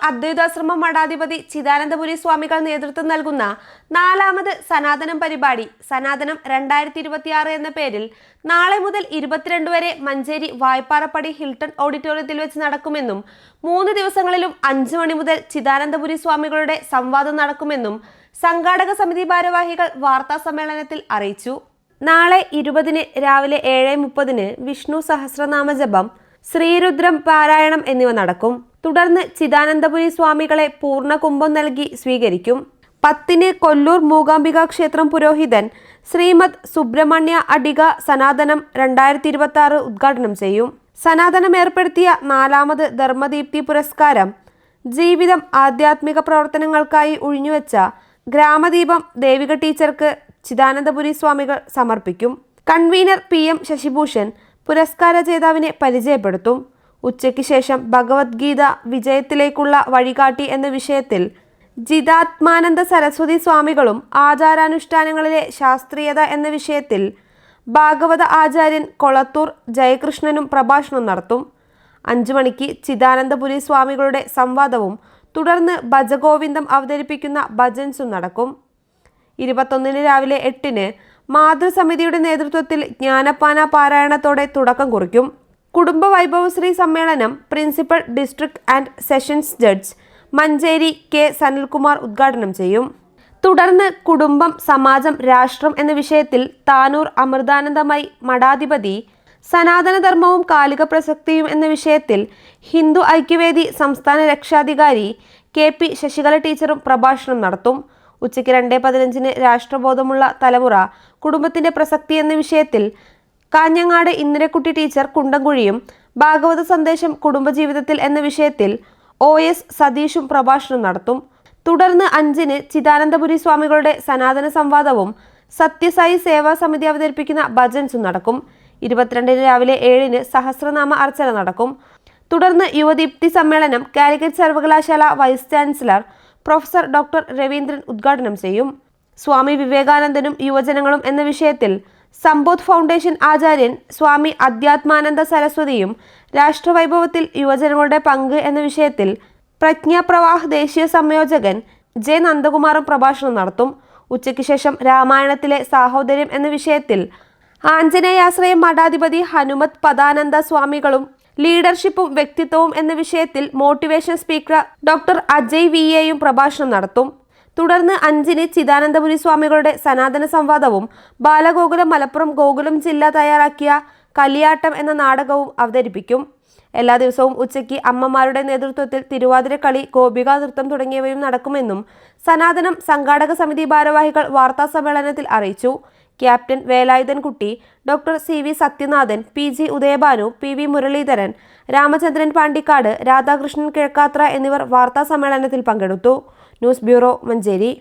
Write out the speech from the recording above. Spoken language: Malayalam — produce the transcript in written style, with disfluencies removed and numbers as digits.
അദ്വൈതാശ്രമം മഠാധിപതി ചിദാനന്ദപുരി സ്വാമികൾ നേതൃത്വം നൽകുന്ന 4ാമത് സനാതനം പരിപാടി സനാതനം 2026 എന്ന പേരിൽ നാളെ മുതൽ 22 വരെ മഞ്ചേരി വായ്പാറപ്പടി ഹിൽട്ടൺ ഓഡിറ്റോറിയത്തിൽ വെച്ച് നടക്കുമെന്നും 3 ദിവസങ്ങളിലും 5 മണി മുതൽ ചിദാനന്ദപുരി സ്വാമികളുടെ സംവാദം നടക്കുമെന്നും സംഘാടക സമിതി ഭാരവാഹികൾ വാർത്താ സമ്മേളനത്തിൽ അറിയിച്ചു. നാളെ 20-ന് രാവിലെ 7:30-ന് വിഷ്ണു സഹസ്രനാമ ജപം, ശ്രീരുദ്രം പാരായണം എന്നിവ നടക്കും. തുടർന്ന് ചിദാനന്ദപുരി സ്വാമികളെ പൂർണ്ണ കുംഭം നൽകി സ്വീകരിക്കും. 10-ന് കൊല്ലൂർ മൂകാംബിക ക്ഷേത്രം പുരോഹിതൻ ശ്രീമദ് സുബ്രഹ്മണ്യ അഡിഗ സനാതനം 2026 ഉദ്ഘാടനം ചെയ്യും. സനാതനം ഏർപ്പെടുത്തിയ 4ാമത് ധർമ്മദീപ്തി പുരസ്കാരം ജീവിതം ആധ്യാത്മിക പ്രവർത്തനങ്ങൾക്കായി ഒഴിഞ്ഞുവെച്ച ഗ്രാമദീപം ദേവിക ടീച്ചർക്ക് ചിദാനന്ദപുരി സ്വാമികൾ സമർപ്പിക്കും. കൺവീനർ PM ശശിഭൂഷൺ പുരസ്കാര ജേതാവിനെ പരിചയപ്പെടുത്തും. ഉച്ചയ്ക്ക് ശേഷം ഭഗവത്ഗീത വിജയത്തിലേക്കുള്ള വഴികാട്ടി എന്ന വിഷയത്തിൽ ജിതാത്മാനന്ദ സരസ്വതി സ്വാമികളും ആചാരാനുഷ്ഠാനങ്ങളിലെ ശാസ്ത്രീയത എന്ന വിഷയത്തിൽ ഭാഗവത ആചാര്യൻ കൊളത്തൂർ ജയകൃഷ്ണനും പ്രഭാഷണം നടത്തും. 5 മണിക്ക് ചിദാനന്ദപുരി സ്വാമികളുടെ സംവാദവും തുടർന്ന് ഭജഗോവിന്ദം അവതരിപ്പിക്കുന്ന ഭജൻസും നടക്കും. 21-ന് രാവിലെ 8-ന് മാതൃസമിതിയുടെ നേതൃത്വത്തിൽ ജ്ഞാനപ്പാന പാരായണത്തോടെ തുടക്കം കുറിക്കും. കുടുംബ വൈഭവശ്രീ സമ്മേളനം principal district and sessions judge Manjeri K. Sanilkumar ഉദ്ഘാടനം ചെയ്യും. തുടർന്ന് കുടുംബം, സമാജം, രാഷ്ട്രം എന്ന വിഷയത്തിൽ താനൂർ അമൃതാനന്ദമയി മഠാധിപതി സനാതനധർമ്മവും കാലിക പ്രസക്തിയും എന്ന വിഷയത്തിൽ ഹിന്ദു ഐക്യവേദി സംസ്ഥാന രക്ഷാധികാരി KP ശശികല ടീച്ചറും പ്രഭാഷണം നടത്തും. ഉച്ചയ്ക്ക് 2:15-ന് രാഷ്ട്രബോധമുള്ള തലമുറ കുടുംബത്തിന്റെ പ്രസക്തി എന്ന വിഷയത്തിൽ കാഞ്ഞങ്ങാട് ഇന്ദിരക്കുട്ടി ടീച്ചർ കുണ്ടംകുഴിയും ഭാഗവത സന്ദേശം കുടുംബജീവിതത്തിൽ എന്ന വിഷയത്തിൽ OS സതീഷും പ്രഭാഷണം നടത്തും. തുടർന്ന് 5-ന് ചിദാനന്ദപുരി സ്വാമികളുടെ സനാതന സംവാദവും സത്യസായി സേവാ സമിതി അവതരിപ്പിക്കുന്ന ഭജൻസും നടക്കും. 22-ന് രാവിലെ 7-ന് സഹസ്രനാമ അർച്ചന നടക്കും. തുടർന്ന് യുവദീപ്തി സമ്മേളനം കാലിക്കറ്റ് സർവകലാശാല vice chancellor professor doctor Raveendran ഉദ്ഘാടനം ചെയ്യും. സ്വാമി വിവേകാനന്ദനും യുവജനങ്ങളും എന്ന വിഷയത്തിൽ സമ്പോധ് ഫൗണ്ടേഷൻ ആചാര്യൻ സ്വാമി അധ്യാത്മാനന്ദ സരസ്വതിയും രാഷ്ട്രവൈഭവത്തിൽ യുവജനങ്ങളുടെ പങ്ക് എന്ന വിഷയത്തിൽ പ്രജ്ഞാപ്രവാഹ് ദേശീയ സംയോജകൻ J. നന്ദകുമാറും പ്രഭാഷണം നടത്തും. ഉച്ചയ്ക്ക് ശേഷം രാമായണത്തിലെ സാഹോദര്യം എന്ന വിഷയത്തിൽ ആഞ്ജനേയാശ്രയം മഠാധിപതി ഹനുമത് പദാനന്ദ സ്വാമികളും ലീഡർഷിപ്പും വ്യക്തിത്വവും എന്ന വിഷയത്തിൽ motivation speaker doctor Ajay VA പ്രഭാഷണം നടത്തും. തുടർന്ന് 5-ന് ചിദാനന്ദപുരി സ്വാമികളുടെ സനാതന സംവാദവും ബാലഗോകുലം മലപ്പുറം ഗോകുലം ജില്ല തയ്യാറാക്കിയ കലിയാട്ടം എന്ന നാടകവും അവതരിപ്പിക്കും. എല്ലാ ദിവസവും ഉച്ചയ്ക്ക് അമ്മമാരുടെ നേതൃത്വത്തിൽ തിരുവാതിരക്കളി, ഗോപികാ നൃത്തം തുടങ്ങിയവയും നടക്കുമെന്നും സനാതനം സംഘാടക സമിതി ഭാരവാഹികൾ വാർത്താ സമ്മേളനത്തിൽ അറിയിച്ചു. Captain Velayudhankutty, doctor CV Sathyanathan, PG Udayabhanu, PV Muraleedharan, Ramachandran Pandikkad, Radhakrishnan Kizhakkathra എന്നിവർ വാർത്താ സമ്മേളനത്തിൽ പങ്കെടുത്തു. News bureau, Manjeri.